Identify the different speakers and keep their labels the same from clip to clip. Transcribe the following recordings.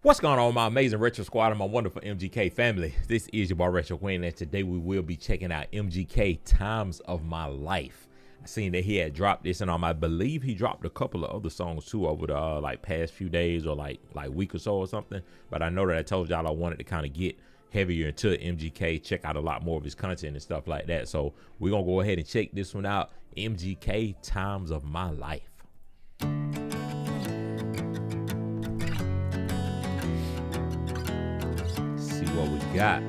Speaker 1: What's going on, my amazing Retro Squad and my wonderful MGK family? This is your boy Retro Quin, and today we will be checking out MGK Times of My Life. I seen that he had dropped this, and I believe he dropped a couple of other songs too over the past few days or like week or so or something. But I know that I told y'all I wanted to kind of get heavier into MGK, check out a lot more of his content and stuff like that. So we're gonna go ahead and check this one out. MGK Times of My Life. What we got.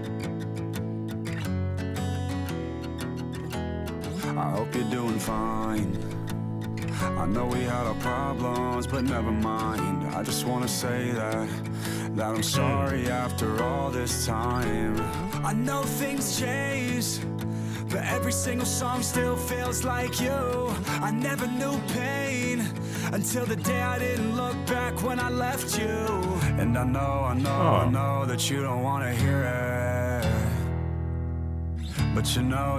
Speaker 2: I hope you're doing fine. I know we had our problems, but never mind. I just want to say that I'm sorry after all this time. I know things change, but every single song still feels like you. I never knew pain until the day I didn't look back when I left you. And I know that you don't want to hear it, but you know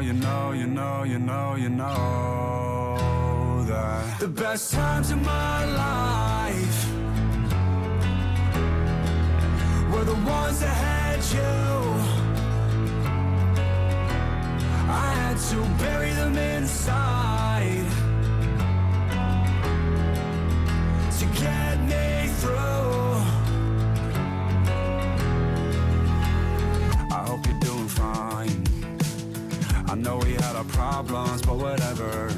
Speaker 2: that the best times of my life were the ones that had you. I had to bury them inside to get me through. I hope you're doing fine. I know we had our problems, but whatever.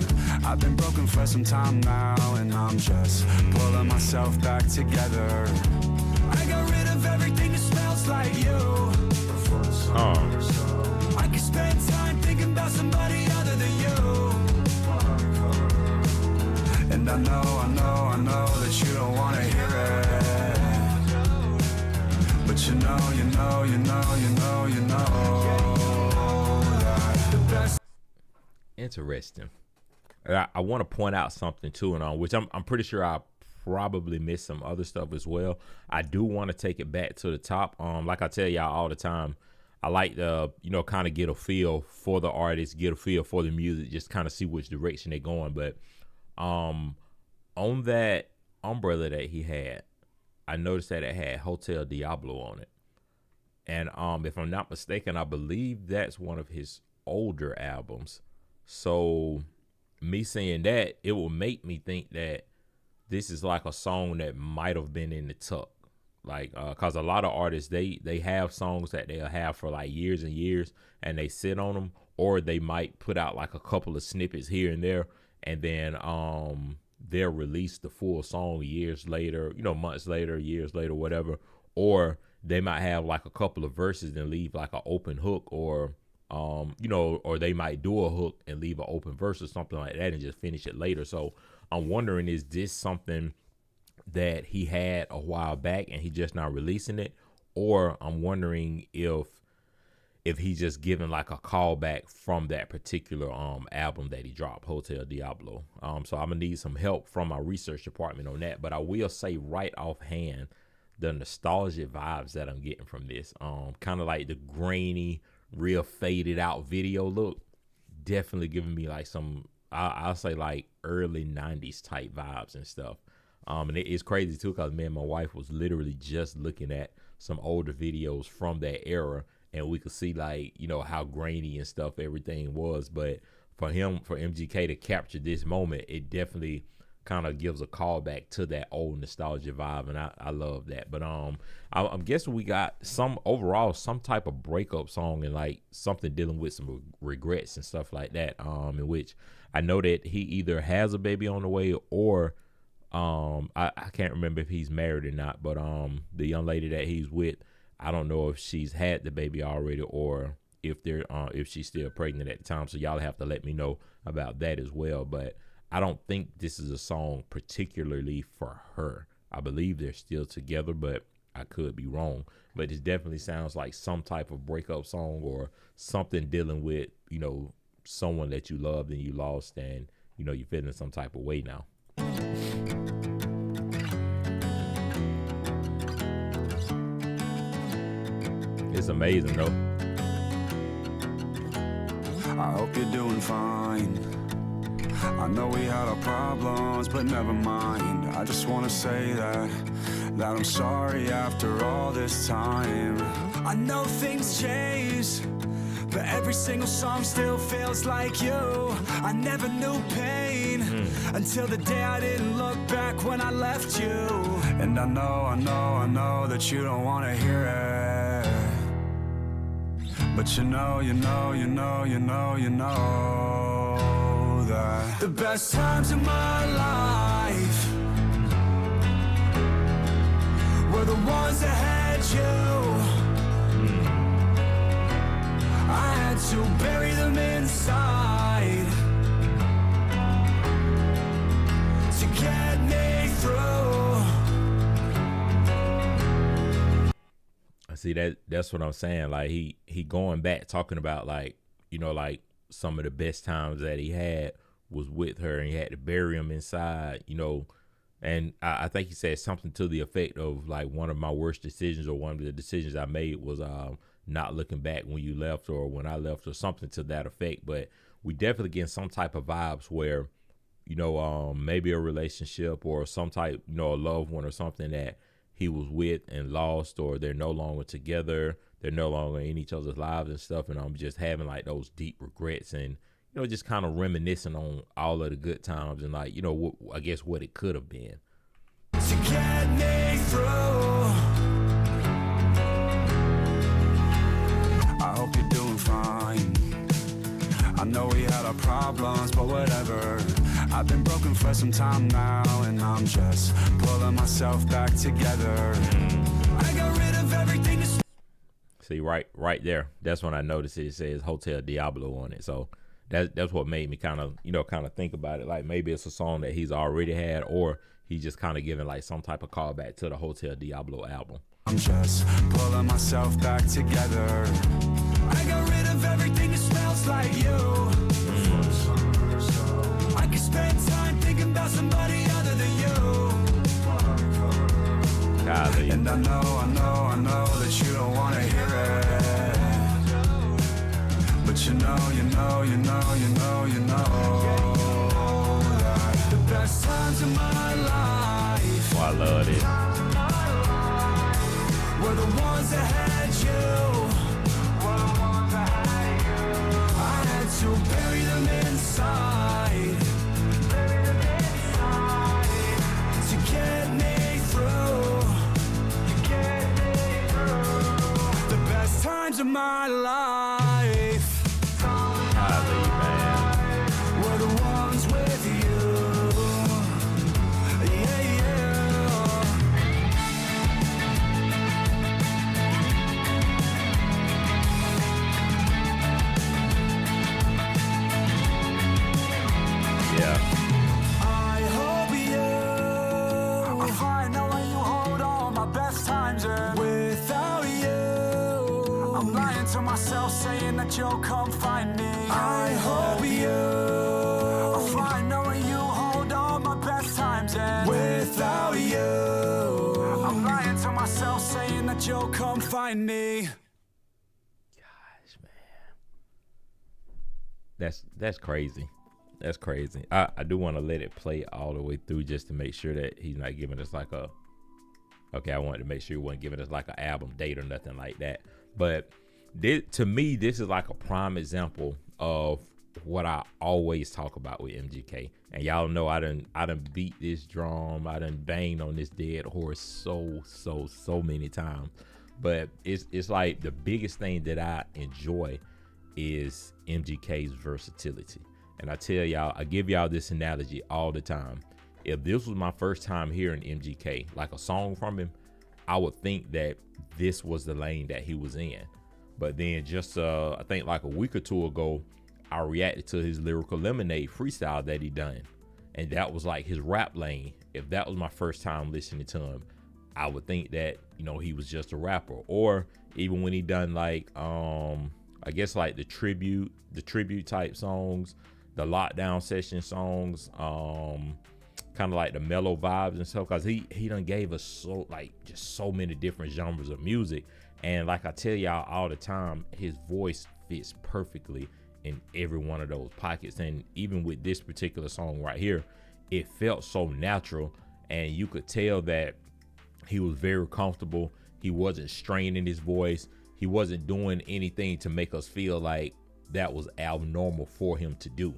Speaker 2: I've been broken for some time now, and I'm just pulling myself back together. I got rid of everything that smells like you. I could spend time thinking about somebody other than you. And I know that you don't want to hear it, but you know that the best.
Speaker 1: Interesting. I want to point out something too, and which I'm pretty sure I probably missed some other stuff as well. I do want to take it back to the top. Like I tell y'all all the time, I like to kind of get a feel for the artist, get a feel for the music, just kind of see which direction they're going. But on that umbrella that he had, I noticed that it had Hotel Diablo on it, and if I'm not mistaken, I believe that's one of his older albums. So me saying that, it will make me think that this is like a song that might have been in the tuck, like because a lot of artists they have songs that they'll have for like years and years, and they sit on them, or they might put out like a couple of snippets here and there, and then they'll release the full song years later, months later, years later, whatever. Or they might have like a couple of verses and leave like an open hook, or or they might do a hook and leave an open verse or something like that and just finish it later. So I'm wondering, is this something that he had a while back and he just not releasing it? Or I'm wondering if he's just giving like a callback from that particular album that he dropped, Hotel Diablo. So I'm gonna need some help from my research department on that. But I will say right offhand, the nostalgic vibes that I'm getting from this, kind of like the grainy, real faded out video look, definitely giving me like some, I'll say like early 90s type vibes and stuff. And it's crazy too, because me and my wife was literally just looking at some older videos from that era, and we could see like, how grainy and stuff everything was. But for MGK to capture this moment, it definitely kind of gives a callback to that old nostalgia vibe, and I love that. But I'm guessing we got some type of breakup song, and like something dealing with some regrets and stuff like that, in which I know that he either has a baby on the way, or I can't remember if he's married or not, but the young lady that he's with, I don't know if she's had the baby already, or if she's still pregnant at the time. So y'all have to let me know about that as well. But I don't think this is a song particularly for her. I believe they're still together, but I could be wrong. But it definitely sounds like some type of breakup song, or something dealing with, someone that you loved and you lost, and, you're feeling some type of way now. It's amazing though.
Speaker 2: I hope you're doing fine. I know we had our problems, but never mind. I just want to say that that I'm sorry after all this time. I know things change, but every single song still feels like you. I never knew pain until the day I didn't look back when I left you. And I know that you don't wanna hear it, but you know that the best times of my life were the ones that had you. I had to bury them inside to get me through.
Speaker 1: I see that's what I'm saying. Like he going back talking about like, you know, like some of the best times that he had was with her, and he had to bury them inside, you know. And I think he said something to the effect of like, one of my worst decisions, or one of the decisions I made was not looking back when you left, or when I left, or something to that effect. But we definitely get some type of vibes where, you know, maybe a relationship or some type, you know, a loved one or something that he was with and lost, or they're no longer together, they're no longer in each other's lives and stuff, and I'm just having like those deep regrets, and you know, just kind of reminiscing on all of the good times, and like, you know, I guess what it could have been.
Speaker 2: To get me through. I hope you're doing fine. I know we had our problems, but whatever. I've been broken for some time now, and I'm just pulling myself back together. I got rid of everything.
Speaker 1: See, right there, that's when I noticed it says Hotel Diablo on it. So that's what made me kind of think about it. Like, maybe it's a song that he's already had, or he's just kind of giving like some type of callback to the Hotel Diablo album.
Speaker 2: I'm just pulling myself back together. I got rid of everything that smells like you. I could spend time thinking about somebody other than you.
Speaker 1: Golly.
Speaker 2: And I know that you don't want to hear it, but you know that the best times of my life,
Speaker 1: Oh, I love it.
Speaker 2: were the ones that had you. I had to bury them inside to get me through. The best times of my life
Speaker 1: Golly, man.
Speaker 2: were the ones with you. Yeah, yeah.
Speaker 1: Yeah.
Speaker 2: I hope you are fine knowing you hold all my best times, and without you, I'm lying to myself saying that you'll come find me. I hope you are fine knowing you hold all my best times, and without you, I'm lying to myself saying that you'll come find me.
Speaker 1: Gosh, man. That's crazy. That's crazy. I do want to let it play all the way through just to make sure that he's not giving us like a. Okay, I wanted to make sure he wasn't giving us like an album date or nothing like that. But to me, this is like a prime example of what I always talk about with MGK. And y'all know I done beat this drum. I done banged on this dead horse so many times. But it's like the biggest thing that I enjoy is MGK's versatility. And I tell y'all, I give y'all this analogy all the time. If this was my first time hearing MGK, like a song from him, I would think that this was the lane that he was in. But then just I think like a week or two ago, I reacted to his Lyrical Lemonade freestyle that he done. And that was like his rap lane. If that was my first time listening to him, I would think that, you know, he was just a rapper. Or even when he done like I guess like the tribute type songs, the lockdown session songs, kind of like the mellow vibes and stuff, because he done gave us so many different genres of music. And like I tell y'all all the time, his voice fits perfectly in every one of those pockets. And even with this particular song right here, it felt so natural, and you could tell that He was very comfortable. He wasn't straining his voice. He wasn't doing anything to make us feel like that was abnormal for him to do.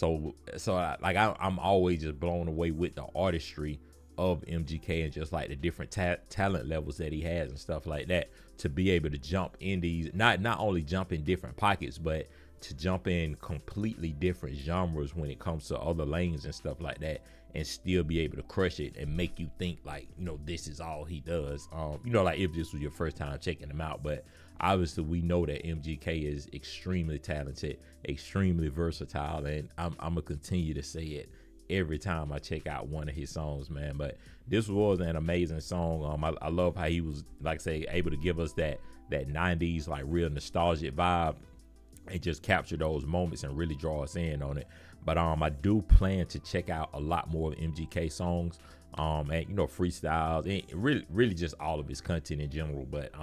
Speaker 1: I'm always just blown away with the artistry of MGK and just like the different talent levels that he has and stuff like that, to be able to jump in these, not only jump in different pockets, but to jump in completely different genres when it comes to other lanes and stuff like that, and still be able to crush it and make you think like, this is all he does. Like if this was your first time checking him out. But obviously we know that MGK is extremely talented, extremely versatile, and I'm gonna continue to say it every time I check out one of his songs, man. But this was an amazing song. I love how he was, like I say, able to give us that 90s like real nostalgic vibe and just capture those moments and really draw us in on it. But I do plan to check out a lot more of MGK songs, and freestyles, and really just all of his content in general. But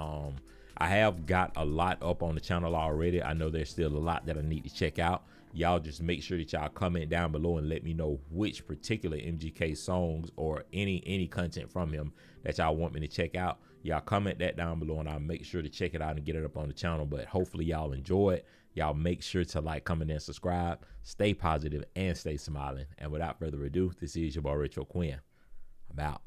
Speaker 1: I have got a lot up on the channel already. I know there's still a lot that I need to check out. Y'all just make sure that y'all comment down below and let me know which particular MGK songs or any content from him that y'all want me to check out. Y'all comment that down below and I'll make sure to check it out and get it up on the channel. But hopefully y'all enjoy it. Y'all make sure to like, comment, and subscribe. Stay positive and stay smiling. And without further ado, this is your boy Quin. I'm out.